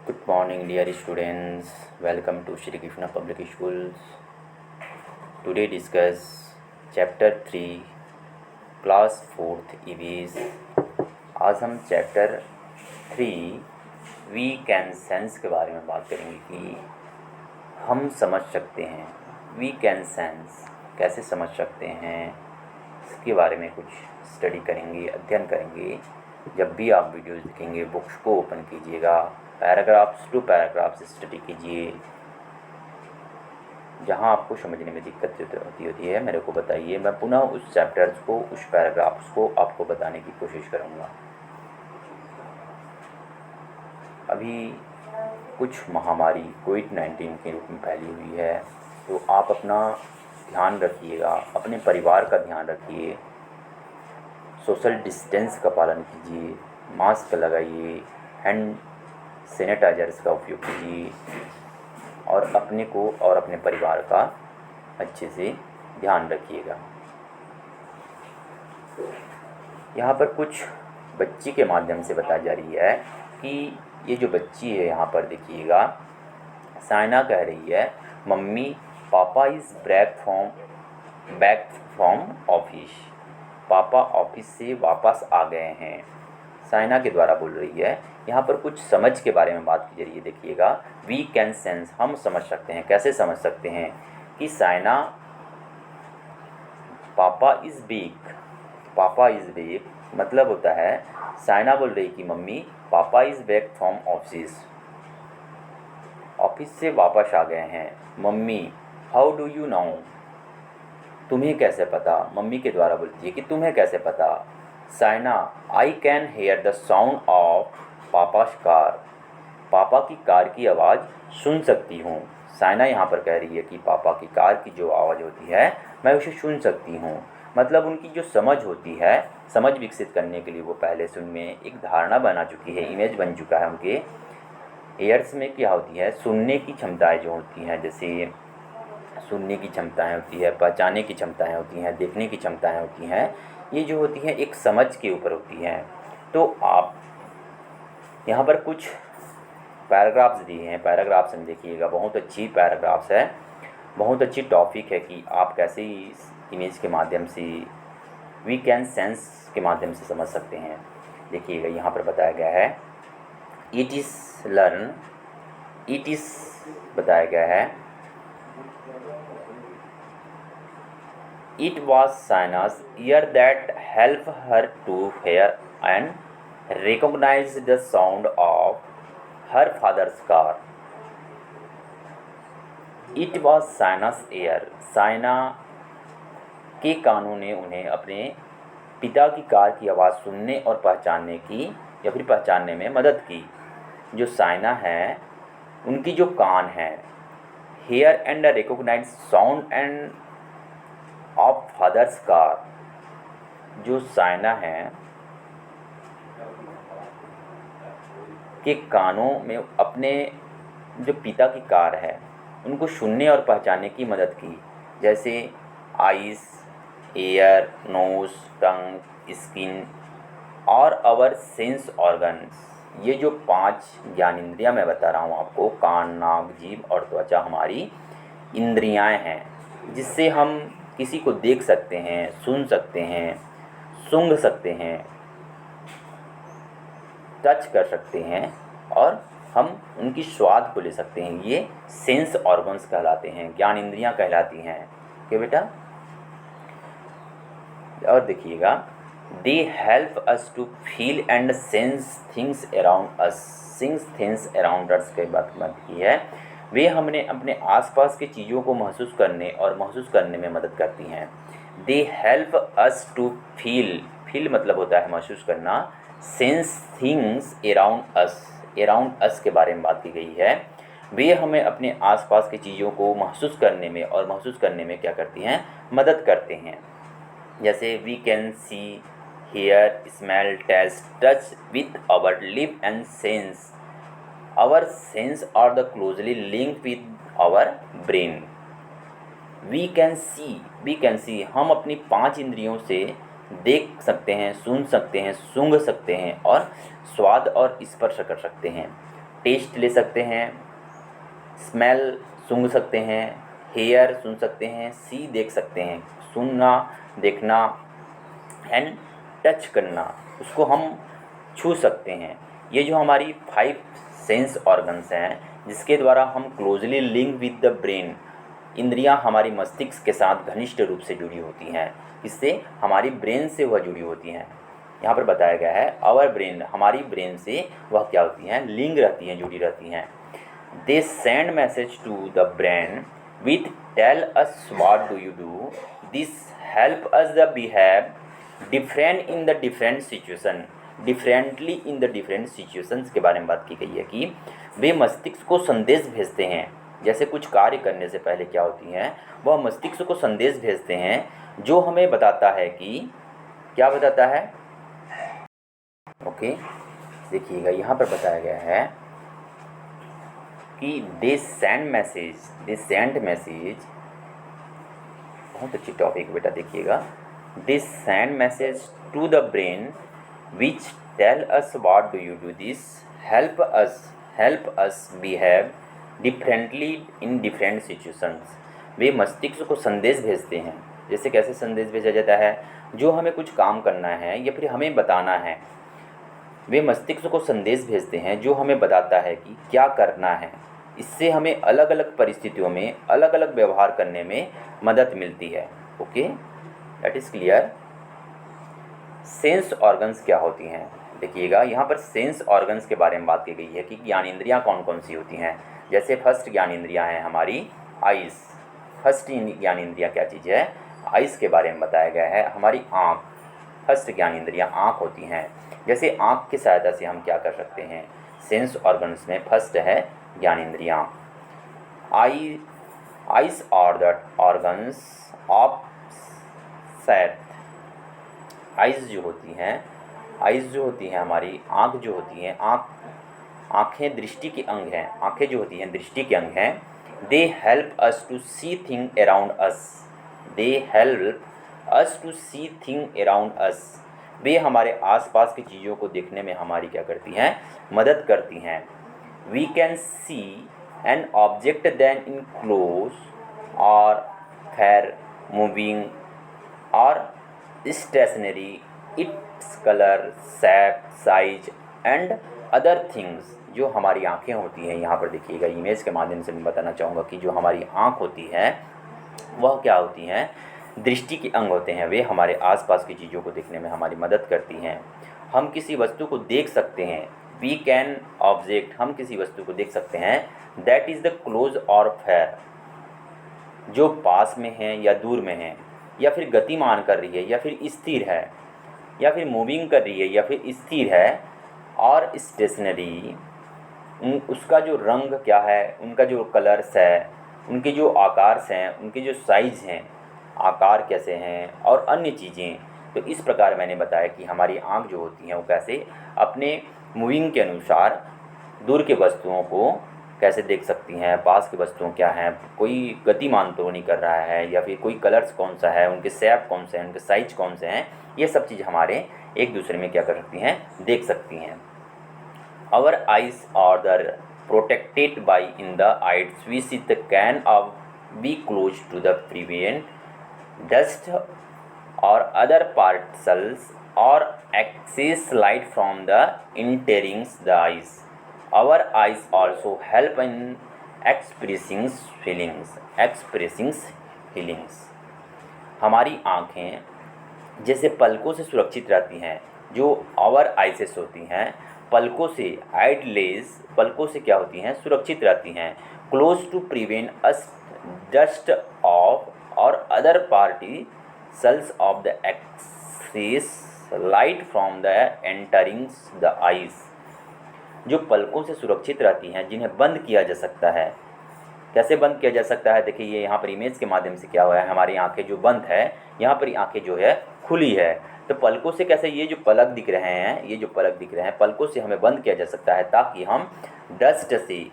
Good morning, dear students. Welcome to Shri Krishna Public Schools. Today discuss Chapter 3, Class 4th EVs. आज हम Chapter 3 we can sense के बारे में बात करेंगे कि हम समझ सकते हैं। वी कैन सेंस कैसे समझ सकते हैं, इसके बारे में कुछ स्टडी करेंगे, अध्ययन करेंगे। जब भी आप वीडियोज़ देखेंगे, बुक्स को ओपन कीजिएगा, पैराग्राफ्स टू पैराग्राफ्स स्टडी कीजिए। जहाँ आपको समझने में दिक्कत होती है मेरे को बताइए, मैं पुनः उस चैप्टर्स को, उस पैराग्राफ्स को आपको बताने की कोशिश करूँगा। अभी कुछ महामारी कोविड-19 के रूप में फैली हुई है, तो आप अपना ध्यान रखिएगा, अपने परिवार का ध्यान रखिए, सोशल डिस्टेंस का पालन कीजिए, मास्क लगाइए, हैंड सैनिटाइजर्स का उपयोग कीजिए और अपने को और अपने परिवार का अच्छे से ध्यान रखिएगा। यहाँ पर कुछ बच्ची के माध्यम से बताई जा रही है कि ये जो बच्ची है, यहाँ पर देखिएगा, साइना कह रही है, mummy papa is back from office. पापा ऑफिस से वापस आ गए हैं। साइना के द्वारा बोल रही है। यहाँ पर कुछ समझ के बारे में बात की जा रही है। देखिएगा, वी कैन सेंस, हम समझ सकते हैं। कैसे समझ सकते हैं कि साइना पापा इज़ बैक मतलब होता है, साइना बोल रही कि mummy papa is back from office से वापस आ गए हैं। Mummy how do you know, तुम्हें कैसे पता। मम्मी के द्वारा बोलती है कि तुम्हें कैसे पता। Saina I can here the sound of papa's car, पापा की कार की आवाज़ सुन सकती हूँ। साइना यहाँ पर कह रही है कि पापा की कार की जो आवाज़ होती है मैं उसे सुन सकती हूँ। मतलब उनकी जो समझ होती है, समझ विकसित करने के लिए वो पहले से उनमें एक धारणा बना चुकी है, इमेज बन चुका है उनके एयर्स में। क्या होती है, सुनने की क्षमताएँ जो होती हैं, जैसे सुनने की क्षमताएँ होती है, पहचानने की क्षमताएँ होती हैं, देखने की क्षमताएँ होती हैं, ये जो होती हैं एक समझ के ऊपर होती हैं। तो आप यहाँ पर कुछ पैराग्राफ्स दिए हैं, पैराग्राफ्स में देखिएगा, बहुत अच्छी पैराग्राफ्स है, बहुत अच्छी टॉपिक है कि आप कैसे इस इमेज के माध्यम से, वी कैन सेंस के माध्यम से समझ सकते हैं। देखिएगा, यहाँ पर बताया गया है, इट इज़ बताया गया है, it was Saina's ear that helped her to hear and recognize the sound of her father's car. It was साइना's ear, Saina के कानों ने उन्हें अपने पिता की कार की आवाज़ सुनने और पहचानने की या फिर पहचानने में मदद की। जो साइना है, उनकी जो कान है, hear and recognise sound and of father's car, जो साइना है के कानों में अपने जो पिता की कार है उनको सुनने और पहचानने की मदद की। जैसे आइस, एयर, नोज, टंग, स्किन और आवर सेंस ऑर्गन्स, ये जो 5 ज्ञानेंद्रियाँ मैं बता रहा हूँ आपको, कान, नाक, जीभ और त्वचा हमारी इंद्रियाएं हैं, जिससे हम किसी को देख सकते हैं, सुन सकते हैं, सूंघ सकते हैं, टच कर सकते हैं और हम उनकी स्वाद को ले सकते हैं। ये सेंस ऑर्गन्स कहलाते हैं, ज्ञान इंद्रियाँ कहलाती हैं। क्या बेटा? और देखिएगा, they help us to feel and sense things around us के बात की है। वे हमने अपने आसपास की चीज़ों को महसूस करने में मदद करती हैं। They help us to feel मतलब होता है महसूस करना, सेंस थिंग्स अराउंड अस के बारे में बात की गई है। वे हमें अपने आसपास की चीज़ों को महसूस करने में क्या करती हैं, मदद करते हैं। जैसे we can see, hear, smell, taste, touch with our live and sense. Our sense are the closely linked with our brain. We can see, हम अपनी 5 इंद्रियों से देख सकते हैं, सुन सकते हैं, सूंघ सकते हैं और स्वाद और स्पर्श कर सकते हैं। टेस्ट ले सकते हैं, स्मेल सूंघ सकते हैं, हेयर सुन सकते हैं, सी देख सकते हैं, सुनना, देखना, एंड टच करना, उसको हम छू सकते हैं। ये जो हमारी 5 सेंस ऑर्गन्स हैं जिसके द्वारा हम closely link with the brain, इंद्रियां हमारी मस्तिष्क के साथ घनिष्ठ रूप से जुड़ी होती हैं, इससे हमारी ब्रेन से वह जुड़ी होती हैं। यहाँ पर बताया गया है आवर ब्रेन, हमारी ब्रेन से वह क्या होती हैं, लिंक रहती हैं, जुड़ी रहती हैं। They send message to the brain with tell us what do you do, this help us the behave different in the different situation, differently in the different situations के बारे में बात की गई है कि वे मस्तिष्क को संदेश भेजते हैं। जैसे कुछ कार्य करने से पहले क्या होती हैं, वह मस्तिष्क को संदेश भेजते हैं जो हमें बताता है कि क्या बताता है। ओके, देखिएगा यहाँ पर बताया गया है कि दे सेंड मैसेज, बहुत अच्छी टॉपिक बेटा, देखिएगा। They send message to the brain which tell us what do you do, this help us behave differently in different situations. वे मस्तिष्क को संदेश भेजते हैं। जैसे कैसे संदेश भेजा जाता है, जो हमें कुछ काम करना है या फिर हमें बताना है, वे मस्तिष्क को संदेश भेजते हैं जो हमें बताता है कि क्या करना है। इससे हमें अलग अलग परिस्थितियों में अलग अलग व्यवहार करने में मदद मिलती है। Okay, that is clear. Sense organs क्या होती हैं, देखिएगा यहाँ पर सेंस ऑर्गन्स के बारे में बात की गई है कि ज्ञानेंद्रियाँ कौन कौन सी होती हैं। जैसे फर्स्ट ज्ञानेंद्रियाँ हैं हमारी आइज़। फर्स्ट ज्ञानेंद्रियाँ क्या चीज़ है, आइज़ के बारे में बताया गया है। हमारी आँख, फर्स्ट ज्ञानेंद्रियाँ आँख होती हैं। जैसे आँख की सहायता से हम क्या कर सकते हैं, सेंस ऑर्गन्स में फर्स्ट है ज्ञानेंद्रियाँ। Eyes are the organs of sight. Eyes जो होती हैं हमारी आँख जो होती हैं, आँखें दृष्टि के अंग हैं। आँखें जो होती हैं दृष्टि के अंग हैं। They help us to see thing around us, वे हमारे आसपास की चीज़ों को देखने में हमारी क्या करती हैं, मदद करती हैं। We can see an object then in close और फेयर मूविंग और stationary, its colour, shape, size and other things. जो हमारी आँखें होती हैं, यहाँ पर देखिएगा इमेज के माध्यम से मैं बताना चाहूँगा कि जो हमारी आँख होती है वह क्या होती हैं, दृष्टि के अंग होते हैं। वे हमारे आसपास की चीज़ों को देखने में हमारी मदद करती हैं। हम किसी वस्तु को देख सकते हैं, वी कैन ऑब्जेक्ट, हम किसी वस्तु को देख सकते हैं। दैट इज़ द क्लोज और फेयर, जो पास में है या दूर में है, या फिर गतिमान कर रही है या फिर स्थिर है, या फिर मूविंग कर रही है या फिर स्थिर है। और स्टेशनरी, उसका जो रंग क्या है, उनका जो कलर्स है, उनके जो आकार्स हैं, उनके जो साइज़ हैं, आकार कैसे हैं और अन्य चीज़ें। तो इस प्रकार मैंने बताया कि हमारी आँख जो होती हैं वो कैसे अपने मूविंग के अनुसार दूर के वस्तुओं को कैसे देख सकती हैं, पास की वस्तुओं क्या हैं, कोई गतिमान तो नहीं कर रहा है, या फिर कोई कलर्स कौन सा है, उनके शेप कौन से हैं, उनके साइज कौन से हैं, ये सब चीज़ हमारे एक दूसरे में क्या कर सकती हैं, देख सकती हैं। Our eyes are the protected by in the eyes which it can be close to the prevent dust or other particles or excess light from the entering the eyes. Our eyes also help in expressing feelings. हमारी आँखें जैसे पलकों से सुरक्षित रहती हैं, जो our आइसेस होती हैं, पलकों से, आइडलेस पलकों से क्या होती हैं, सुरक्षित रहती हैं। Close to prevent us dust of और other particles of the excess light from the entering the eyes. जो पलकों से सुरक्षित रहती हैं, जिन्हें बंद किया जा सकता है। कैसे बंद किया जा सकता है, देखिए ये यहाँ पर इमेज के माध्यम से क्या हुआ है, हमारी आंखें जो बंद है, यहाँ पर आंखें जो है खुली है। तो पलकों से कैसे, ये जो पलक दिख रहे हैं, पलकों से हमें बंद किया जा सकता है, ताकि हम डस्ट से,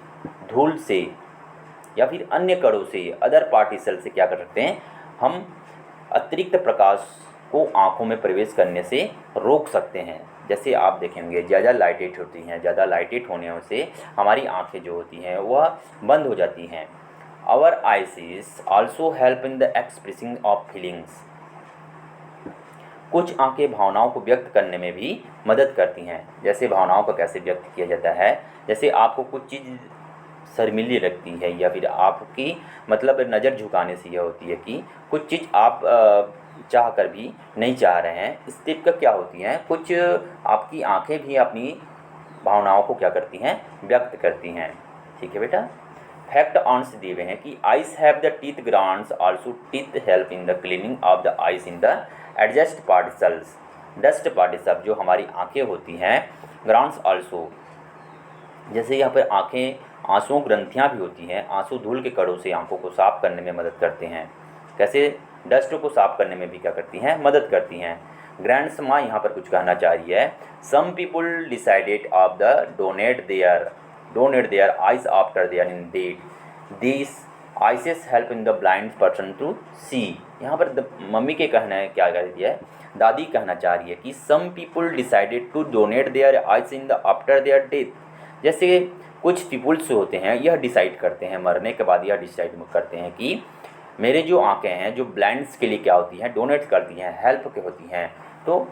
धूल से या फिर अन्य कणों से, अदर पार्टिकल से क्या कर सकते हैं, हम अतिरिक्त प्रकाश को आँखों में प्रवेश करने से रोक सकते हैं। जैसे आप देखेंगे ज़्यादा लाइटेड होती हैं, ज़्यादा लाइटेड होने से हमारी आँखें जो होती हैं वह बंद हो जाती हैं। Our eyes also help in the expressing of feelings. कुछ आँखें भावनाओं को व्यक्त करने में भी मदद करती हैं। जैसे भावनाओं को कैसे व्यक्त किया जाता है, जैसे आपको कुछ चीज़ शर्मीली लगती है या फिर आपकी मतलब नज़र झुकाने से यह होती है कि कुछ चीज़ आप चाह कर भी नहीं चाह रहे हैं, इस टाइप का क्या होती हैं, कुछ आपकी आंखें भी अपनी भावनाओं को क्या करती हैं, व्यक्त करती हैं। ठीक है बेटा। फैक्ट आंसर दिए हुए हैं कि eyes have the teeth glands also teeth help in the cleaning of the eyes in the adjust particles. Dust particle जो हमारी आंखें होती हैं, ग्रांड्स आल्सो, जैसे यहाँ पर आंखें आंसुओं ग्रंथियाँ भी होती हैं, आंसू धूल के कणों से आंखों को साफ करने में मदद करते हैं। कैसे? डस्ट को साफ करने में भी क्या करती हैं, मदद करती हैं। ग्रैंड्स माँ यहाँ पर कुछ कहना चाह रही है। Some people decided of the donate their eyes after their in date this eyes help in the blind person to see. यहाँ पर मम्मी के कहना है, क्या कह रही है, दादी कहना चाह रही है कि some people decided to donate their eyes in the after their death. जैसे कुछ पीपुल्स होते हैं, यह डिसाइड करते हैं, मरने के बाद यह डिसाइड करते हैं कि मेरे जो आंखें हैं, जो ब्लाइंड्स के लिए क्या होती हैं, डोनेट करती हैं, हेल्प के होती हैं, तो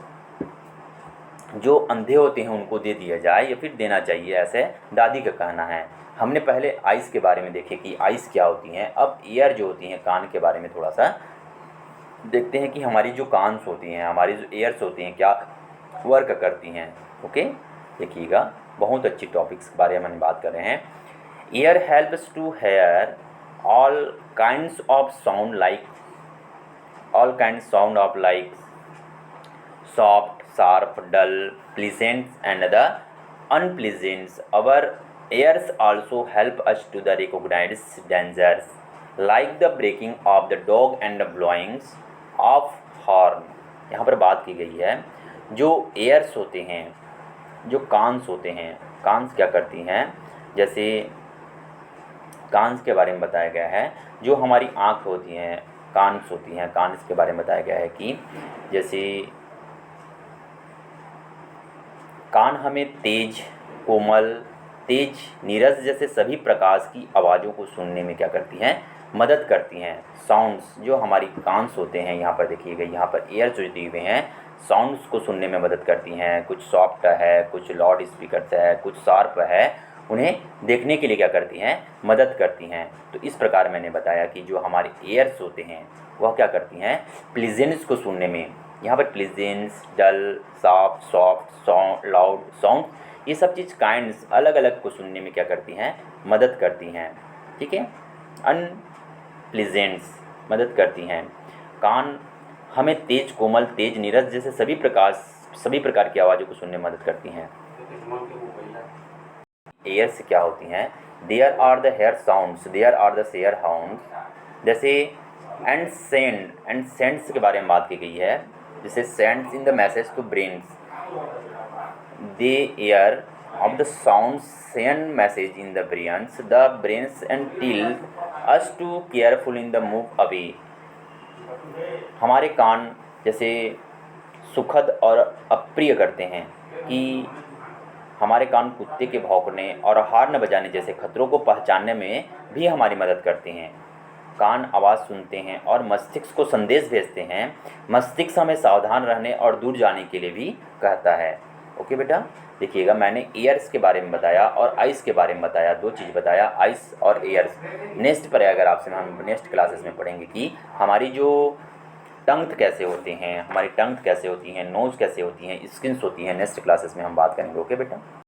जो अंधे होते हैं उनको दे दिया जाए या फिर देना चाहिए, ऐसे दादी का कहना है। हमने पहले आइज़ के बारे में देखे कि आइज़ क्या होती हैं। अब ईयर जो होती हैं, कान के बारे में थोड़ा सा देखते हैं कि हमारी जो कान्स होती हैं, हमारी जो ईयर्स होती हैं, क्या वर्क करती हैं। ओके, देखिएगा, बहुत अच्छी टॉपिक्स के बारे में हम बात कर रहे हैं। Ear helps to hear all kinds of sound like soft, sharp, dull, pleasant and the unpleasant. Our ears also help us to the recognize dangers like the breaking of the dog and the blowing of horn. यहाँ पर बात की गई है, जो ears होते हैं, जो कान्स होते हैं, कान्स क्या करती हैं, जैसे कान्स के बारे में बताया गया है, जो हमारी आँख होती हैं, कान्स होती हैं, कान्स के बारे में बताया गया है कि जैसे कान हमें तेज, कोमल, तेज, नीरस जैसे सभी प्रकार की आवाज़ों को सुनने में क्या करती हैं, मदद करती हैं। साउंड्स जो हमारी कान्स होते हैं, यहाँ पर देखिएगा, यहाँ पर एयर जो दिए हुए हैं, साउंड्स को सुनने में मदद करती हैं। कुछ सॉफ्ट है, कुछ लाउड स्पीकर है, कुछ शार्प है, उन्हें देखने के लिए क्या करती हैं, मदद करती हैं। तो इस प्रकार मैंने बताया कि जो हमारे एयर्स होते हैं वह क्या करती हैं, प्लीजेंस को सुनने में, यहाँ पर प्लीजेंस, डल, सॉफ्ट, लाउड साउंड, ये सब चीज़ काइंड्स अलग अलग को सुनने में क्या करती हैं, मदद करती हैं। ठीक है, अनप्लीजेंट्स मदद करती हैं। कान हमें तेज, कोमल, तेज, नीरस जैसे सभी प्रकार की आवाज़ों को सुनने में मदद करती हैं। एयर से क्या होती हैं, there are the hear sounds, there are the share hounds, जैसे एंड सेंड्स के बारे में बात की गई है, जैसे sends in the message to brains, they air of the sounds send message in the brains and tell us to careful in the move away. हमारे कान जैसे सुखद और अप्रिय करते हैं कि हमारे कान कुत्ते के भौंकने और हॉर्न बजाने जैसे खतरों को पहचानने में भी हमारी मदद करते हैं। कान आवाज़ सुनते हैं और मस्तिष्क को संदेश भेजते हैं। मस्तिष्क हमें सावधान रहने और दूर जाने के लिए भी कहता है। ओके बेटा, देखिएगा, मैंने ईयर्स के बारे में बताया और आइस के बारे में बताया, दो चीज़ बताया, आइस और ईयर्स। नेक्स्ट पर अगर आपसे हम नेक्स्ट क्लासेस में पढ़ेंगे कि हमारी जो टंग कैसे होते हैं, हमारी टंग कैसे होती हैं, नोज़ कैसे होती हैं, स्किन्स होती हैं, नेक्स्ट क्लासेस में हम बात करेंगे। ओके बेटा।